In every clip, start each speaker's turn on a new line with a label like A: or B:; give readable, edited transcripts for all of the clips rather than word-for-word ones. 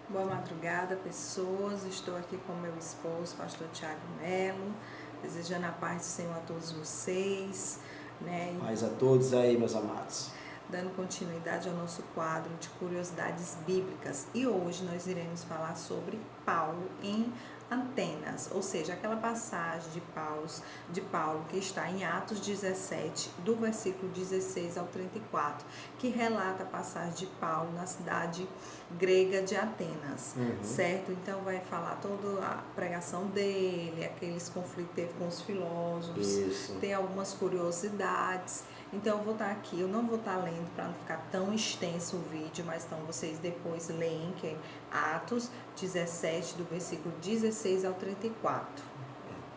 A: Boa madrugada, pessoas. Estou aqui com meu esposo, pastor Tiago Melo, desejando a paz do Senhor a todos vocês, né?
B: Paz a todos aí, meus amados.
A: Dando continuidade ao nosso quadro de curiosidades bíblicas. E hoje nós iremos falar sobre Paulo em Atenas, ou seja, aquela passagem de Paulo que está em Atos 17, do versículo 16 ao 34, que relata a passagem de Paulo na cidade grega de Atenas, certo? Então vai falar toda a pregação dele, aqueles conflitos que teve com os filósofos,
B: Isso.
A: tem algumas curiosidades. Então eu vou estar aqui, eu não vou estar lendo para não ficar tão extenso o vídeo, mas então vocês depois leem, que é Atos 17, do versículo 16 ao 34.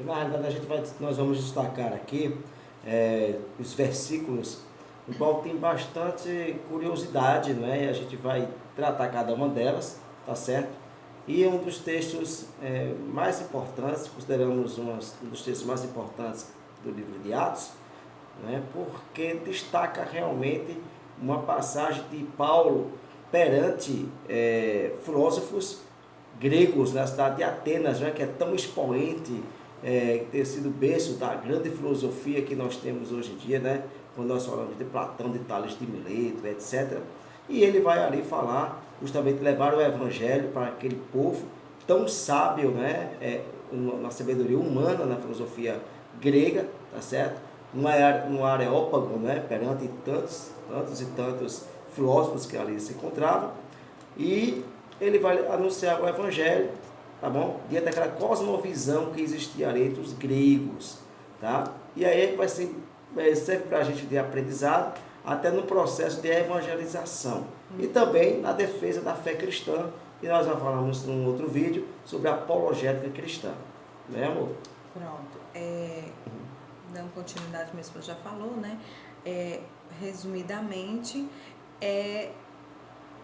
B: E na realidade nós vamos destacar aqui os versículos, no qual tem bastante curiosidade, não é? E a gente vai tratar cada uma delas, tá certo? E um dos textos mais importantes, consideramos um dos textos mais importantes do livro de Atos, né? Porque destaca realmente uma passagem de Paulo perante filósofos gregos na cidade de Atenas, né? Que é tão expoente, ter sido berço da grande filosofia que nós temos hoje em dia, né? Quando nós falamos de Platão, de Tales de Mileto, etc. E ele vai ali falar, justamente levar o evangelho para aquele povo tão sábio, né? Na sabedoria humana, na filosofia grega, tá certo? No Areópago, né? Perante tantos e tantos filósofos que ali se encontravam. E ele vai anunciar o evangelho, tá bom? Diante daquela cosmovisão que existia ali entre os gregos, tá? E aí serve para a gente de aprendizado, até no processo de evangelização. E também na defesa da fé cristã, e nós já falamos num outro vídeo sobre a apologética cristã. Né, amor?
A: Pronto. Dando continuidade, meu esposo já falou, né? Resumidamente,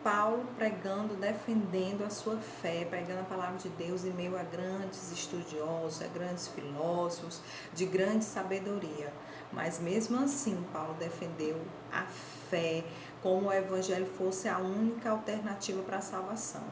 A: Paulo pregando, defendendo a sua fé, pregando a palavra de Deus em meio a grandes estudiosos, a grandes filósofos, de grande sabedoria. Mas mesmo assim, Paulo defendeu a fé como o evangelho fosse a única alternativa para a salvação.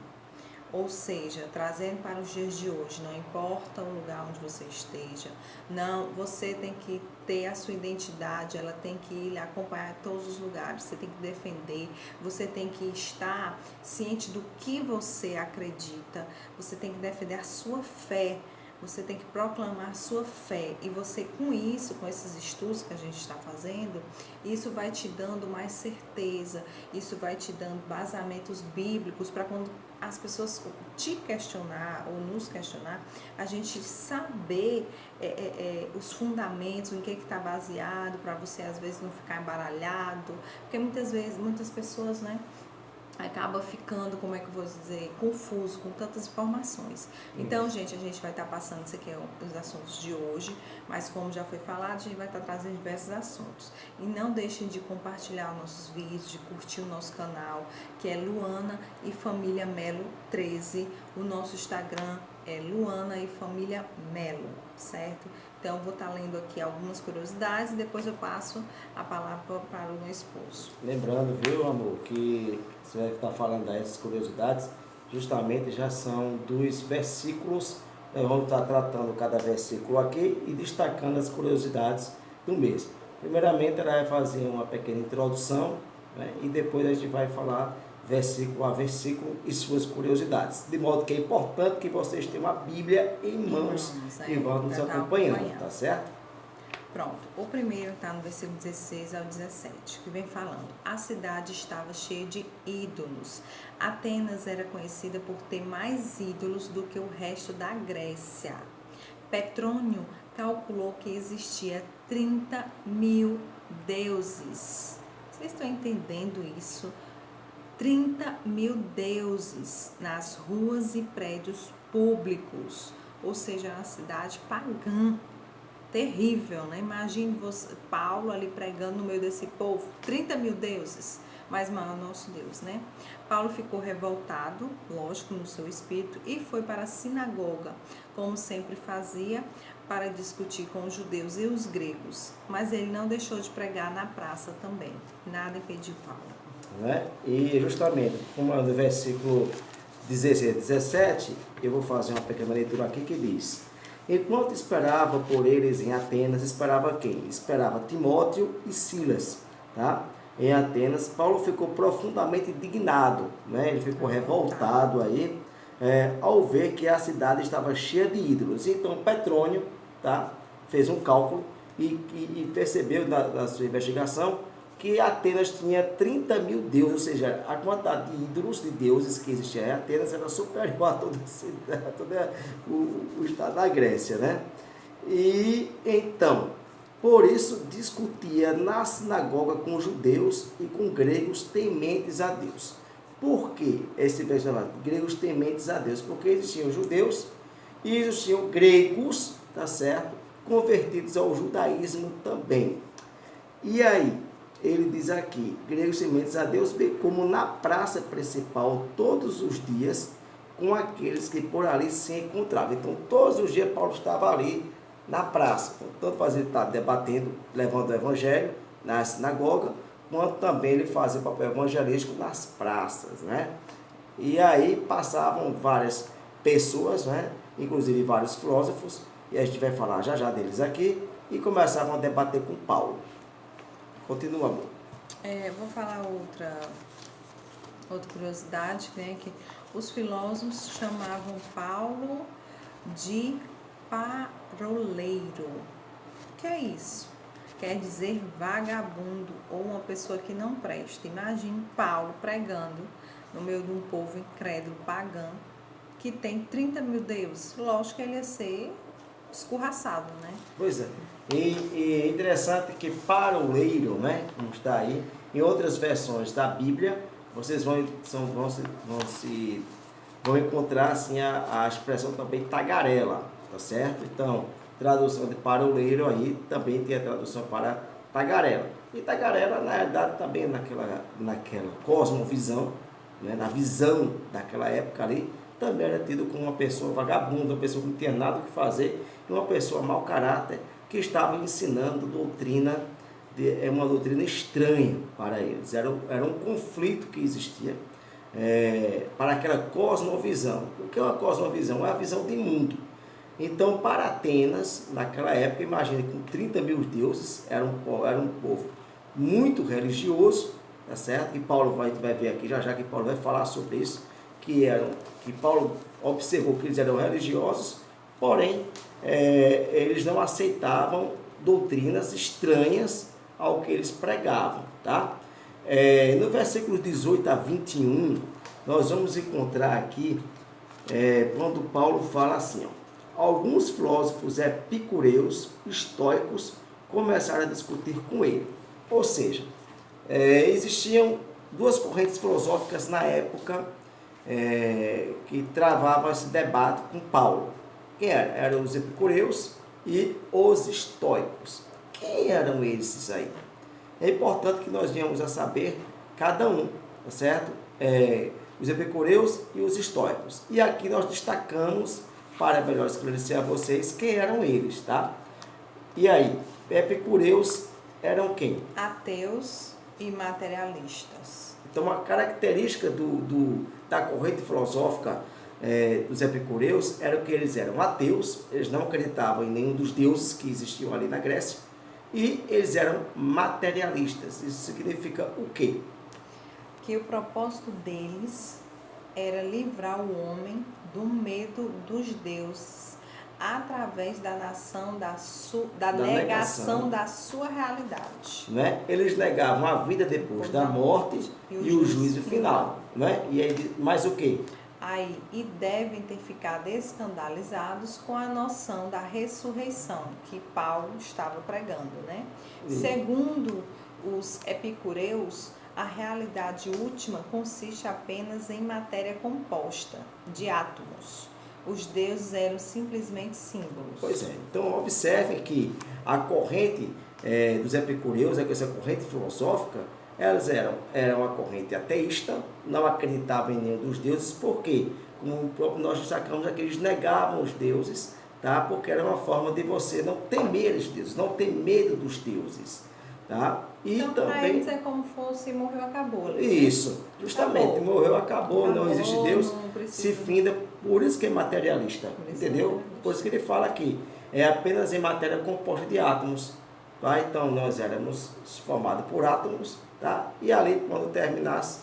A: Ou seja, trazendo para os dias de hoje, não importa o lugar onde você esteja, não, você tem que ter a sua identidade, ela tem que ir acompanhar em todos os lugares, você tem que defender, você tem que estar ciente do que você acredita, você tem que defender a sua fé, você tem que proclamar a sua fé, e você com isso, com esses estudos que a gente está fazendo, isso vai te dando mais certeza, isso vai te dando basamentos bíblicos para quando as pessoas te questionar ou nos questionar, a gente saber os fundamentos, em que está baseado, para você às vezes não ficar embaralhado, porque muitas vezes, muitas pessoas, né, acaba ficando, como é que eu vou dizer, confuso com tantas informações. Então, gente, a gente vai estar passando, isso aqui é os assuntos de hoje, mas como já foi falado, a gente vai estar trazendo diversos assuntos. E não deixem de compartilhar os nossos vídeos, de curtir o nosso canal, que é Luana e Família Melo 13. O nosso Instagram é Luana e Família Melo, certo? Então, eu vou estar lendo aqui algumas curiosidades e depois eu passo a palavra para o meu esposo.
B: Lembrando, viu, amor, que você vai estar falando dessas curiosidades, justamente já são dos versículos, nós vamos estar tratando cada versículo aqui e destacando as curiosidades do mês. Primeiramente, ela vai fazer uma pequena introdução, né, e depois a gente vai falar versículo a versículo e suas curiosidades. De modo que é importante que vocês tenham a Bíblia em mãos e vão nos acompanhando, tá certo?
A: Pronto, o primeiro está no versículo 16 ao 17, que vem falando: a cidade estava cheia de ídolos. Atenas era conhecida por ter mais ídolos do que o resto da Grécia. Petrônio calculou que existia 30 mil deuses. Vocês estão entendendo isso? 30 mil deuses nas ruas e prédios públicos, ou seja, uma cidade pagã. Terrível, né? Imagine você, Paulo ali pregando no meio desse povo, 30 mil deuses, mas maior nosso Deus, né? Paulo ficou revoltado, lógico, no seu espírito, e foi para a sinagoga, como sempre fazia, para discutir com os judeus e os gregos. Mas ele não deixou de pregar na praça também. Nada impediu Paulo.
B: Né? E justamente, como no versículo 16 a 17, eu vou fazer uma pequena leitura aqui que diz: enquanto esperava por eles em Atenas, esperava quem? Esperava Timóteo e Silas, tá? Em Atenas, Paulo ficou profundamente indignado, né? Ele ficou revoltado aí, ao ver que a cidade estava cheia de ídolos. Então, Petrônio, tá? Fez um cálculo e percebeu na sua investigação que Atenas tinha 30 mil deuses, ou seja, a quantidade de ídolos, de deuses que existia em Atenas era superior a todo o estado da Grécia, né? E então, por isso discutia na sinagoga com judeus e com gregos tementes a Deus. Por que esse verso chamado gregos tementes a Deus? Porque existiam judeus e existiam gregos, tá certo? Convertidos ao judaísmo também. E aí, ele diz aqui, gregos tementes a Deus, bem como na praça principal todos os dias, com aqueles que por ali se encontravam. Então, todos os dias Paulo estava ali na praça, tanto fazendo, estava debatendo, levando o evangelho na sinagoga, quanto também ele fazia o papel evangelístico nas praças, né? E aí passavam várias pessoas, né? Inclusive vários filósofos, e a gente vai falar já já deles aqui, e começavam a debater com Paulo. Continua, amor.
A: Vou falar outra curiosidade, né? Que os filósofos chamavam Paulo de paroleiro. O que é isso? Quer dizer vagabundo ou uma pessoa que não presta. Imagine Paulo pregando no meio de um povo incrédulo, pagão, que tem 30 mil deuses. Lógico que ele ia ser escorraçado, né?
B: Pois é. E é interessante que paroleiro, né, como está aí, em outras versões da Bíblia, vocês vão encontrar assim, a expressão também tagarela, tá certo? Então, tradução de paroleiro aí também tem a tradução para tagarela. E tagarela, na verdade, também naquela cosmovisão, né, na visão daquela época ali, também era tido como uma pessoa vagabunda, uma pessoa que não tinha nada o que fazer, e uma pessoa mau caráter, que estava ensinando uma doutrina estranha para eles. Era um conflito que existia para aquela cosmovisão. O que é uma cosmovisão? É a visão de mundo. Então, para Atenas, naquela época, imagine, com 30 mil deuses, era um povo muito religioso, tá certo? E Paulo vai ver aqui, já que Paulo vai falar sobre isso, que Paulo observou que eles eram religiosos, porém, eles não aceitavam doutrinas estranhas ao que eles pregavam, tá? No versículo 18 a 21, nós vamos encontrar aqui, quando Paulo fala assim, ó, alguns filósofos epicureus, estoicos, começaram a discutir com ele. Ou seja, existiam duas correntes filosóficas na época que travavam esse debate com Paulo. Quem eram? Eram os epicureus e os estoicos. Quem eram esses aí? É importante que nós venhamos a saber cada um, tá certo? Os epicureus e os estoicos. E aqui nós destacamos, para melhor esclarecer a vocês, quem eram eles, tá? E aí, epicureus eram quem?
A: Ateus e materialistas.
B: Então, uma característica da corrente filosófica dos epicureus era que eles eram ateus, eles não acreditavam em nenhum dos deuses que existiam ali na Grécia, e eles eram materialistas. Isso significa o quê?
A: Que o propósito deles era livrar o homem do medo dos deuses através da negação da sua realidade.
B: Né? Eles negavam a vida depois da morte e o juízo final. Né? E aí, mais o quê?
A: E devem ter ficado escandalizados com a noção da ressurreição que Paulo estava pregando, né? Segundo os epicureus, a realidade última consiste apenas em matéria composta de átomos. Os deuses eram simplesmente símbolos.
B: Pois é. Então, observem que a corrente dos epicureus, essa corrente filosófica, elas eram uma corrente ateísta, não acreditavam em nenhum dos deuses, porque, como nós destacamos aqui, eles negavam os deuses, tá? Porque era uma forma de você não temer os deuses, não ter medo dos deuses, tá? E
A: Então, para
B: também
A: eles é como fosse morreu, acabou. Ali, né?
B: isso, justamente,
A: Acabou.
B: morreu, acabou, não
A: Acabou,
B: existe Deus,
A: não
B: se
A: precisa.
B: finda, por isso que é materialista,
A: Por isso que é
B: entendeu?
A: materialista.
B: Por isso que ele fala aqui, é apenas em matéria composta de átomos, tá? Então nós éramos formados por átomos, tá? E ali, quando terminasse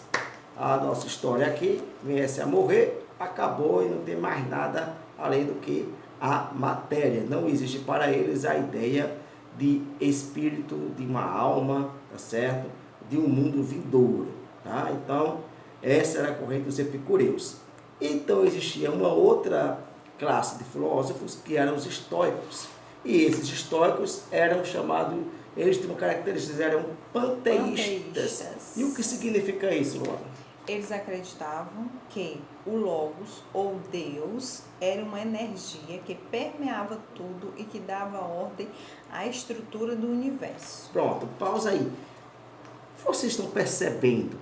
B: a nossa história aqui, viesse a morrer, acabou e não tem mais nada além do que a matéria. Não existe para eles a ideia de espírito, de uma alma, tá certo? De um mundo vindouro, tá? Então, essa era a corrente dos epicureus. Então, existia uma outra classe de filósofos que eram os estoicos. E esses estoicos eram chamados, eles tinham características, eram panteístas. E o que significa isso, Luana?
A: Eles acreditavam que o Logos, ou Deus, era uma energia que permeava tudo e que dava ordem à estrutura do universo.
B: Pronto, pausa aí. Vocês estão percebendo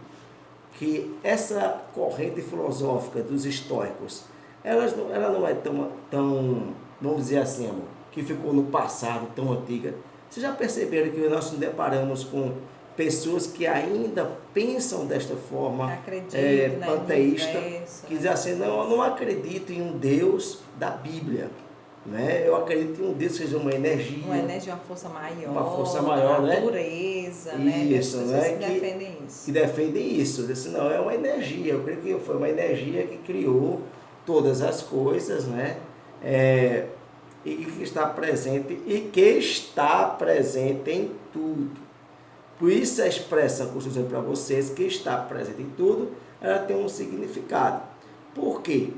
B: que essa corrente filosófica dos estoicos, ela não é tão, vamos dizer assim, amor, que ficou no passado, tão antiga. Vocês já perceberam que nós nos deparamos com pessoas que ainda pensam desta forma panteísta, que dizem assim, não, eu não acredito em um Deus da Bíblia, né? Eu acredito em um Deus que seja uma energia,
A: uma força
B: maior, né?
A: natureza,
B: Isso,
A: né?
B: Que
A: defendem isso.
B: Que defendem isso. Dizem, não, é uma energia. Eu creio que foi uma energia que criou todas as coisas, né? E que está presente em tudo. Por isso a expressão que eu estou dizendo para vocês, que está presente em tudo, ela tem um significado. Por quê?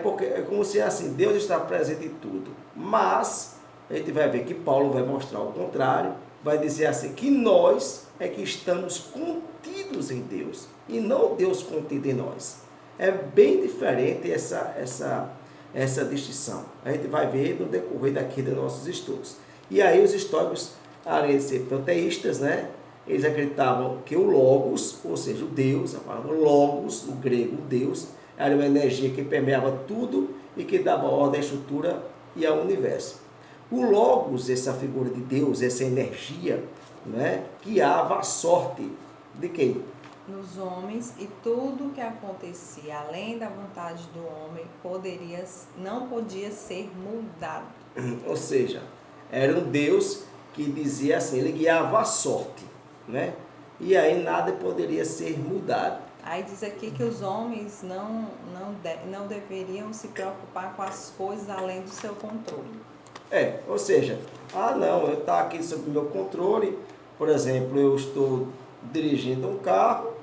B: Porque é como se assim, Deus está presente em tudo. Mas a gente vai ver que Paulo vai mostrar o contrário, vai dizer assim, que nós é que estamos contidos em Deus, e não Deus contido em nós. É bem diferente essa distinção. A gente vai ver no decorrer daqui dos nossos estudos. E aí os estoicos, além de ser panteístas, né? Eles acreditavam que o Logos, ou seja, o Deus, a palavra Logos, no grego, Deus, era uma energia que permeava tudo e que dava ordem à estrutura e ao universo. O Logos, essa figura de Deus, essa energia, né, guiava a sorte de quem?
A: Nos homens, e tudo que acontecia além da vontade do homem não podia ser mudado.
B: Ou seja, era um Deus que dizia assim, ele guiava a sorte, né? E aí nada poderia ser mudado.
A: Aí diz aqui que os homens não deveriam se preocupar com as coisas além do seu controle.
B: Ou seja, não, eu estou aqui sob o meu controle, por exemplo, eu estou dirigindo um carro,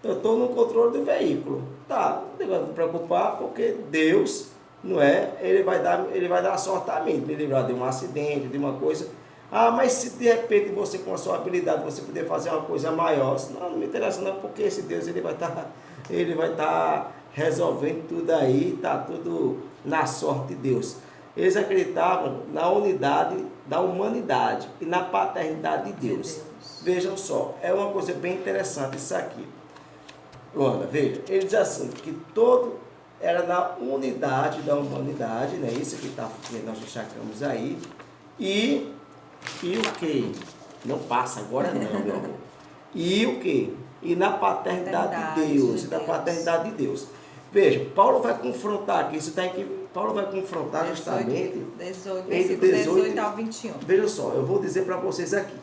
B: eu estou no controle do veículo. Tá, não tem que me preocupar, porque Deus, não é, ele vai dar sorte a mim, me livrar de um acidente, de uma coisa. Mas se de repente você, com a sua habilidade, você puder fazer uma coisa maior, não me interessa não, porque esse Deus ele vai estar resolvendo tudo aí, está tudo na sorte de Deus. Eles acreditavam na unidade da humanidade e na paternidade de Deus. Vejam só, é uma coisa bem interessante isso aqui. Luana, veja, ele diz assim, que todo era na unidade da humanidade, né? Isso que nós destacamos aí, e o que? Não passa agora não, meu amor. E o que? E na paternidade de Deus, e da paternidade de Deus. Veja, Paulo vai confrontar aqui, Paulo vai confrontar justamente
A: 18 ao 21.
B: Veja só, eu vou dizer para vocês aqui,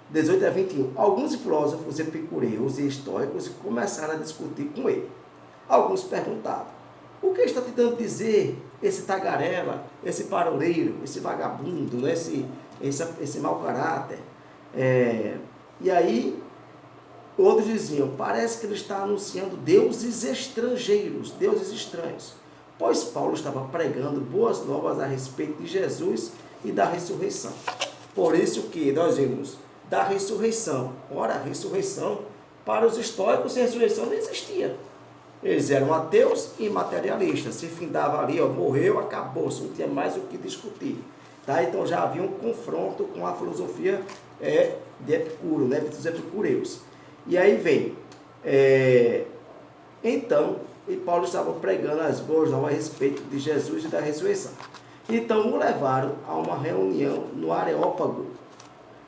B: 18 a 21. Alguns filósofos epicureus e estoicos começaram a discutir com ele. Alguns perguntavam, o que está tentando dizer esse tagarela, esse paroleiro, esse vagabundo, né? esse mau caráter? E aí, outros diziam, parece que ele está anunciando deuses estrangeiros, deuses estranhos. Pois Paulo estava pregando boas novas a respeito de Jesus e da ressurreição. Por isso que nós vimos da ressurreição. Ora, a ressurreição, para os estoicos, a ressurreição não existia. Eles eram ateus e materialistas. Se findava ali, morreu, acabou, não tinha mais o que discutir. Tá? Então já havia um confronto com a filosofia de Epicuro, né? Dos epicureus. E aí vem, então, e Paulo estava pregando as boas novas a respeito de Jesus e da ressurreição. Então o levaram a uma reunião no Areópago,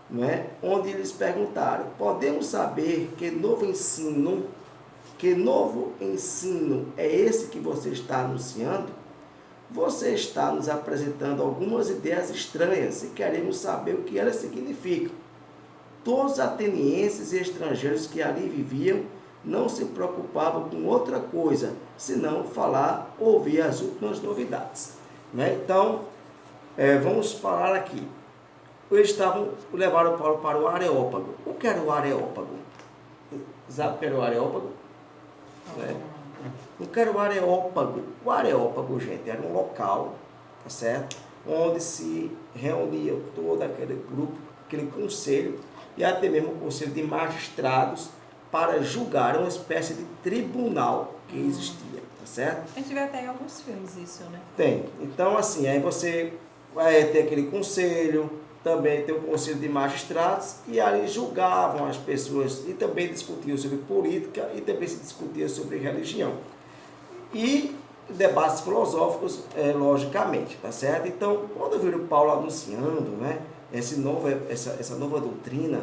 B: não é? Onde eles perguntaram: podemos saber que novo ensino é esse que você está anunciando? Você está nos apresentando algumas ideias estranhas e queremos saber o que elas significam. Todos os atenienses e estrangeiros que ali viviam não se preocupavam com outra coisa, senão falar, ouvir as últimas novidades. Né? Então, vamos falar aqui. Eles levaram Paulo para o Areópago. O que era o Areópago? Sabe o que era o Areópago? O que era o Areópago? O Areópago, gente, era um local, tá certo? Onde se reunia todo aquele grupo, aquele conselho, e até mesmo o conselho de magistrados, para julgar uma espécie de tribunal que existia, tá certo?
A: A gente vê até em alguns filmes isso, né?
B: Tem. Então, assim, aí você vai ter aquele conselho, também tem o conselho de magistrados, e ali julgavam as pessoas, e também discutiam sobre política, e também se discutia sobre religião. E debates filosóficos, logicamente, tá certo? Então, quando eu vi o Paulo anunciando, né, essa nova doutrina,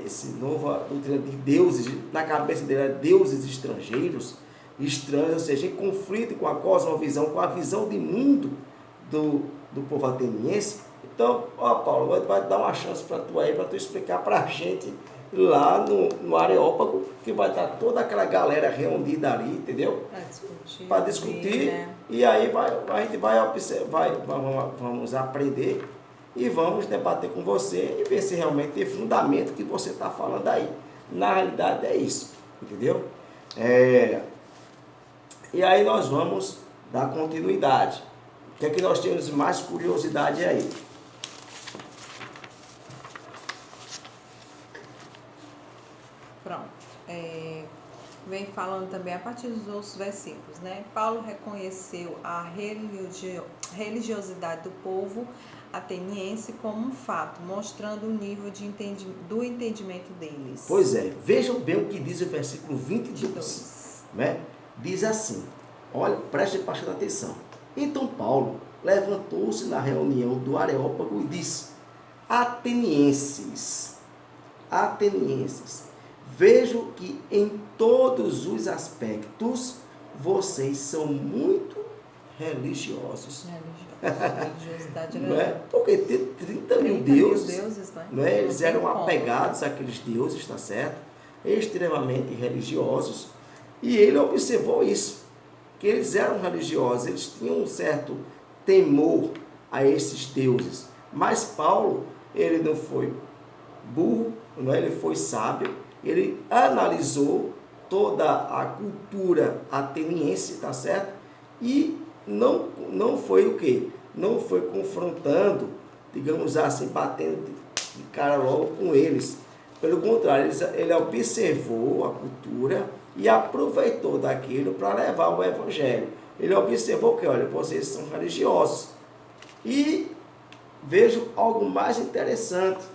B: essa nova doutrina de deuses, na cabeça dele era deuses estrangeiros, estranhos, ou seja, em conflito com a cosmovisão, com a visão de mundo do povo ateniense. Então, Paulo, vai dar uma chance para tu aí, para tu explicar para a gente lá no Areópago, que vai estar toda aquela galera reunida ali, entendeu? Para discutir, né? E aí a gente vai observar, vamos aprender e vamos debater com você e ver se realmente tem fundamento que você está falando aí. Na realidade é isso, entendeu? E aí nós vamos dar continuidade. O que é que nós temos mais curiosidade aí?
A: Pronto. Vem falando também a partir dos outros versículos, né? Paulo reconheceu a religiosidade do povo ateniense como um fato, mostrando o nível do entendimento deles.
B: Pois é, vejam bem o que diz o versículo 22. Né? Diz assim, olha, preste bastante atenção. Então Paulo levantou-se na reunião do Areópago e disse: Atenienses, vejo que em todos os aspectos vocês são muito religiosos.
A: Religiosidade
B: não é? Porque tem 30 mil deuses, né? Não é? Eles eram apegados àqueles deuses, tá certo? Extremamente religiosos. E ele observou isso, que eles eram religiosos, eles tinham um certo temor a esses deuses. Mas Paulo, ele não foi burro, não é? Ele foi sábio, ele analisou toda a cultura ateniense, tá certo? E não foi o quê? Não foi confrontando, digamos assim, batendo de cara logo com eles. Pelo contrário, ele observou a cultura e aproveitou daquilo para levar o evangelho. Ele observou que, olha, vocês são religiosos. E vejo algo mais interessante,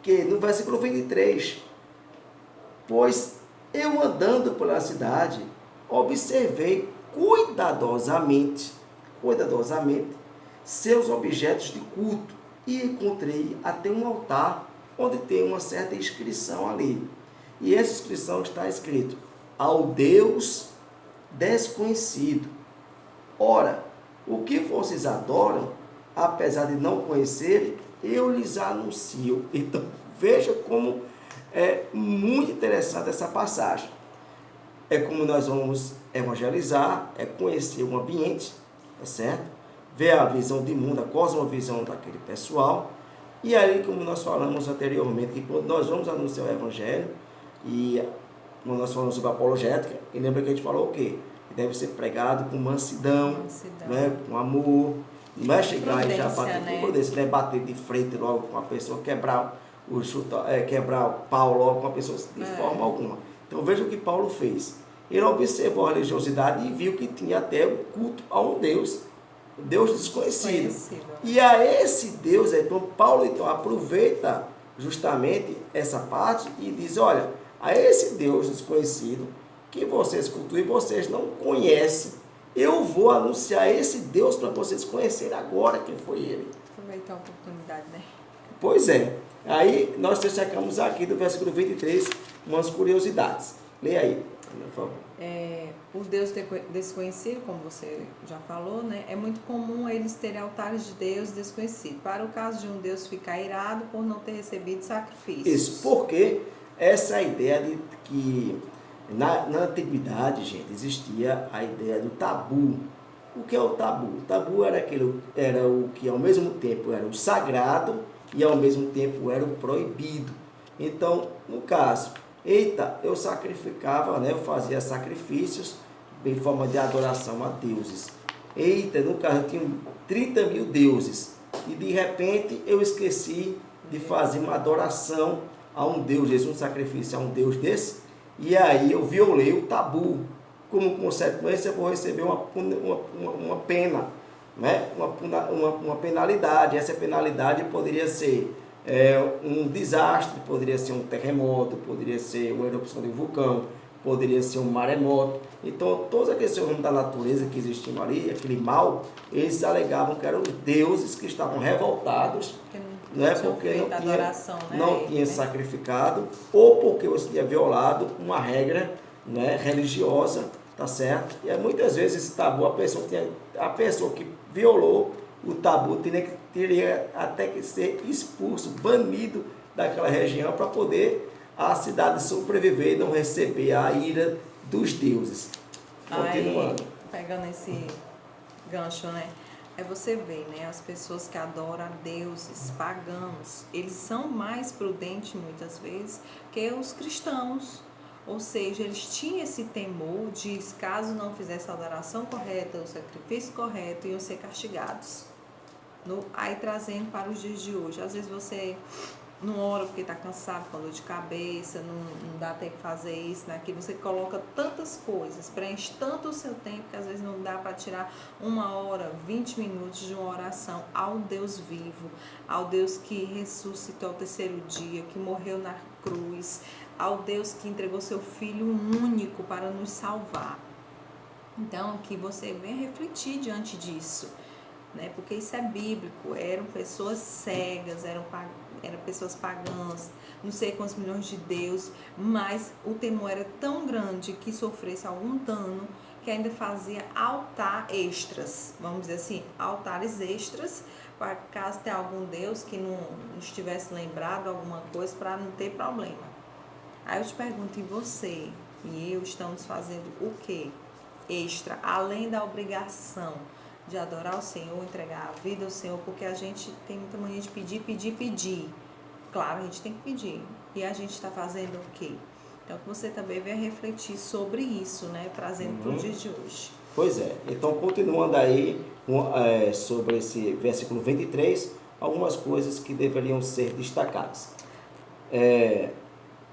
B: que no versículo 23, pois eu andando pela cidade, observei cuidadosamente seus objetos de culto e encontrei até um altar onde tem uma certa inscrição ali. E essa inscrição está escrito: ao Deus desconhecido. Ora, o que vocês adoram, apesar de não conhecerem, eu lhes anuncio. Então, veja como é muito interessante essa passagem. É como nós vamos evangelizar, é conhecer o ambiente, tá certo? Ver a visão de mundo, a cosmovisão daquele pessoal. E aí, como nós falamos anteriormente, que quando nós vamos anunciar o evangelho, e quando nós falamos sobre a apologética, e lembra que a gente falou o quê? Que deve ser pregado com mansidão. Né? Com amor. Não é chegar e já bater com prudência, não é bater de frente logo com a pessoa, quebrar o pau logo com a pessoa de forma alguma. Então veja o que Paulo fez. Ele observou a religiosidade e viu que tinha até o culto a um Deus, Deus desconhecido. E a esse Deus, então Paulo aproveita justamente essa parte e diz: olha, a esse Deus desconhecido que vocês cultuam e vocês não conhecem, eu vou anunciar esse Deus para vocês conhecerem agora quem foi ele.
A: Aproveitar a oportunidade, né?
B: Pois é. Aí nós destacamos aqui do versículo 23 umas curiosidades. Leia aí, por favor.
A: O Deus desconhecido, como você já falou, né? É muito comum eles terem altares de Deus desconhecido. Para o caso de um Deus ficar irado por não ter recebido sacrifícios.
B: Isso, porque essa ideia de que na antiguidade, gente, existia a ideia do tabu. O que é o tabu? O tabu era o que ao mesmo tempo era o sagrado e ao mesmo tempo era o proibido. Então, no caso, eu sacrificava, né, eu fazia sacrifícios em forma de adoração a deuses. No caso, eu tinha 30 mil deuses. E de repente eu esqueci de fazer uma adoração a um Deus, um sacrifício a um Deus desse. E aí eu violei o tabu. Como consequência, eu vou receber uma pena, né? uma penalidade. Essa penalidade poderia ser um desastre, poderia ser um terremoto, poderia ser uma erupção de um vulcão, poderia ser um maremoto. Então, todos aqueles fenômenos da natureza que existiam ali, aquele mal, eles alegavam que eram os deuses que estavam revoltados, porque não tinha sacrificado, ou porque você tinha violado uma regra, né, religiosa, tá certo? E muitas vezes esse tabu, a pessoa que violou o tabu teria até que ser expulso, banido daquela região para poder a cidade sobreviver e não receber a ira dos deuses. Continuando.
A: Aí, pegando esse gancho, né? Você vê, né? As pessoas que adoram a deuses pagãos, eles são mais prudentes muitas vezes que os cristãos. Ou seja, eles tinham esse temor de, caso não fizesse a adoração correta, o sacrifício correto, iam ser castigados. Aí trazendo para os dias de hoje. Às vezes você não ora porque está cansado, com dor de cabeça, não dá tempo de fazer isso, naquilo. Você coloca tantas coisas, preenche tanto o seu tempo que às vezes não dá para tirar 1 hora, 20 minutos de uma oração ao Deus vivo, ao Deus que ressuscitou ao terceiro dia, que morreu na cruz, ao Deus que entregou seu Filho único para nos salvar. Então, que você venha refletir diante disso, né? Porque isso é bíblico. Eram pessoas cegas, eram pessoas pagãs, não sei quantos milhões de deus, mas o temor era tão grande que sofresse algum dano que ainda fazia altar extras, vamos dizer assim, altares extras, para caso tenha algum deus que não estivesse lembrado alguma coisa, para não ter problema. Aí eu te pergunto, e você e eu estamos fazendo o que extra, além da obrigação de adorar o Senhor, entregar a vida ao Senhor, porque a gente tem muita mania de pedir. Claro, a gente tem que pedir. E a gente está fazendo o quê? Então, que você também venha refletir sobre isso, né? Trazendo para o dia de hoje.
B: Pois é. Então, continuando aí sobre esse versículo 23, algumas coisas que deveriam ser destacadas.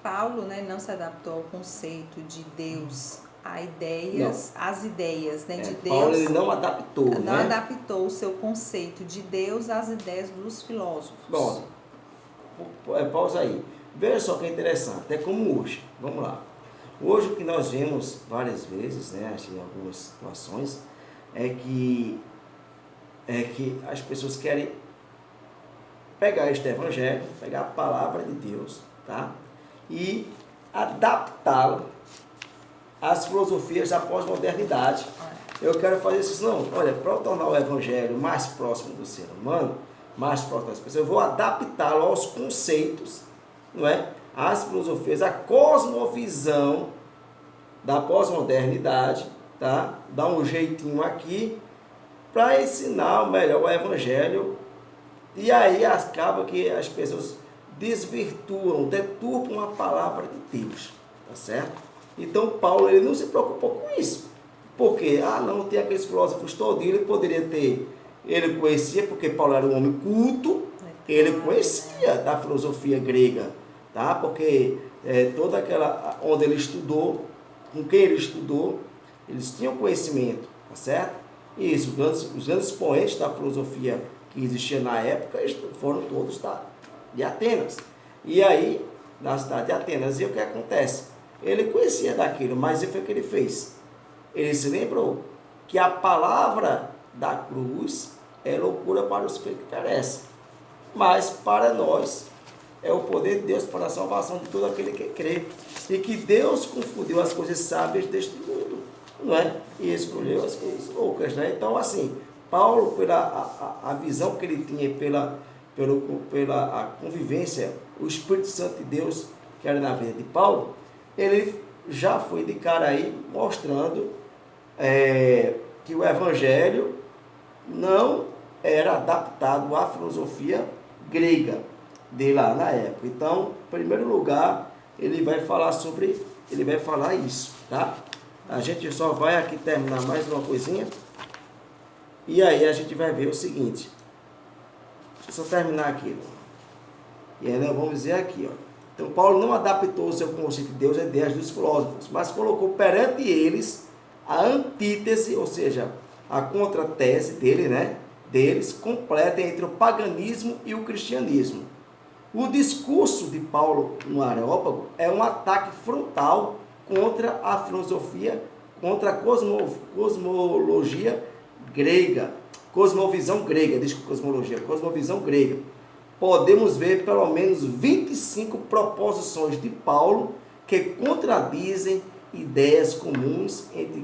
A: Paulo, né, não se adaptou ao conceito de Deus, as ideias, né, de Deus.
B: Paulo ele não adaptou,
A: não adaptou o seu conceito de Deus às ideias dos filósofos.
B: Bom, pausa aí. Veja só que é interessante, é como hoje. Vamos lá. Hoje o que nós vemos várias vezes, né, em algumas situações, é que as pessoas querem pegar este evangelho, pegar a palavra de Deus, tá? E adaptá-la às filosofias da pós-modernidade. Eu quero fazer isso, não. Olha, para tornar o evangelho mais próximo do ser humano, mais próximo das pessoas, eu vou adaptá-lo aos conceitos, não é? Às filosofias, à cosmovisão da pós-modernidade, tá? Dá um jeitinho aqui para ensinar melhor o evangelho. E aí acaba que as pessoas desvirtuam, deturpam a palavra de Deus, tá certo? Então Paulo ele não se preocupou com isso, porque não tem aqueles filósofos todos, ele conhecia, porque Paulo era um homem culto, ele conhecia da filosofia grega, tá? Porque toda aquela onde ele estudou, com quem ele estudou, eles tinham conhecimento, tá certo? E isso, os grandes expoentes da filosofia que existia na época, eles foram todos de Atenas. E aí, na cidade de Atenas, e o que acontece? Ele conhecia daquilo, mas o que ele fez? Ele se lembrou que a palavra da cruz é loucura para os que perecem. mas para nós é o poder de Deus para a salvação de todo aquele que crê. E que Deus confundiu as coisas sábias deste mundo, não é? E escolheu as coisas loucas, né? Então, assim, Paulo, pela a visão que ele tinha, pela a convivência, o Espírito Santo de Deus que era na vida de Paulo, ele já foi de cara aí mostrando que o Evangelho não era adaptado à filosofia grega de lá na época. Então, em primeiro lugar, ele vai falar isso, tá? A gente só vai aqui terminar mais uma coisinha e aí a gente vai ver o seguinte. Deixa eu só terminar aqui. E aí nós vamos dizer aqui, ó. Então, Paulo não adaptou o seu conceito de Deus às ideias dos filósofos, mas colocou perante eles a antítese, ou seja, a contratese deles, completa entre o paganismo e o cristianismo. O discurso de Paulo no Areópago é um ataque frontal contra a filosofia, contra a cosmologia grega, cosmovisão grega. Podemos ver pelo menos 25 proposições de Paulo que contradizem ideias comuns entre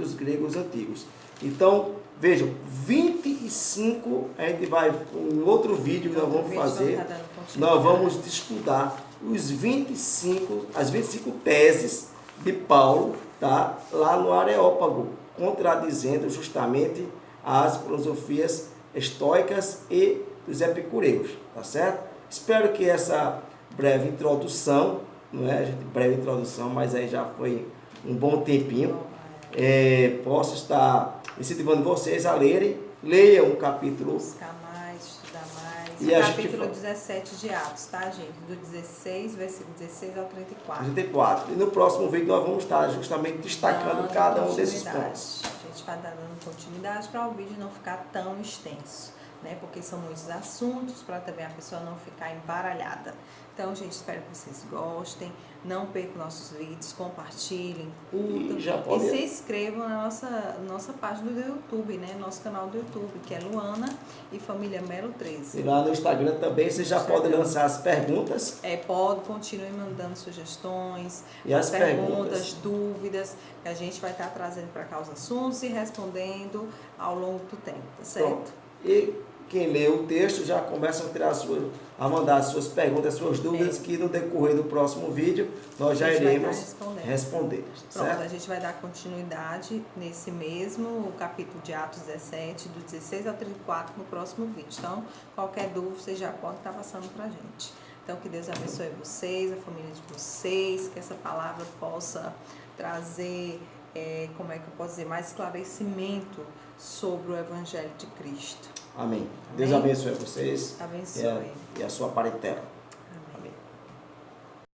B: os gregos antigos. Então, vejam, 25, a gente vai, em outro vídeo que nós vamos fazer, nós vamos estudar as 25 teses de Paulo, tá? Lá no Areópago, contradizendo justamente as filosofias estoicas e dos epicureus, tá certo? Espero que essa breve introdução, não é breve introdução, mas aí já foi um bom tempinho, possa estar incentivando vocês a lerem, leiam o capítulo.
A: Buscar mais, estudar mais.
B: E
A: o
B: a
A: capítulo
B: gente...
A: 17 de Atos, tá, gente? Do 16, versículo 16 ao 34.
B: 34. E no próximo vídeo nós vamos estar justamente destacando cada um desses pontos.
A: A gente vai dar dando continuidade para o vídeo não ficar tão extenso, né? Porque são muitos assuntos para também a pessoa não ficar embaralhada. Então, gente, espero que vocês gostem. Não percam nossos vídeos, compartilhem, curtam e se inscrevam na nossa página do YouTube, né? Nosso canal do YouTube, que é Luana e Família Melo 13.
B: E lá no Instagram também vocês já podem lançar as perguntas.
A: Continuem mandando sugestões,
B: e as perguntas,
A: dúvidas, que a gente vai estar trazendo para cá os assuntos e respondendo ao longo do tempo, tá certo?
B: Pronto. E quem lê o texto já começa a mandar as suas perguntas, as suas dúvidas, que no decorrer do próximo vídeo nós já iremos responder.
A: Pronto,
B: certo?
A: A gente vai dar continuidade nesse mesmo capítulo de Atos 17, do 16 ao 34, no próximo vídeo. Então, qualquer dúvida, você já pode estar passando para a gente. Então, que Deus abençoe vocês, a família de vocês, que essa palavra possa trazer, mais esclarecimento sobre o Evangelho de Cristo.
B: Amém. Deus abençoe vocês.
A: Abençoe.
B: E a sua parentela.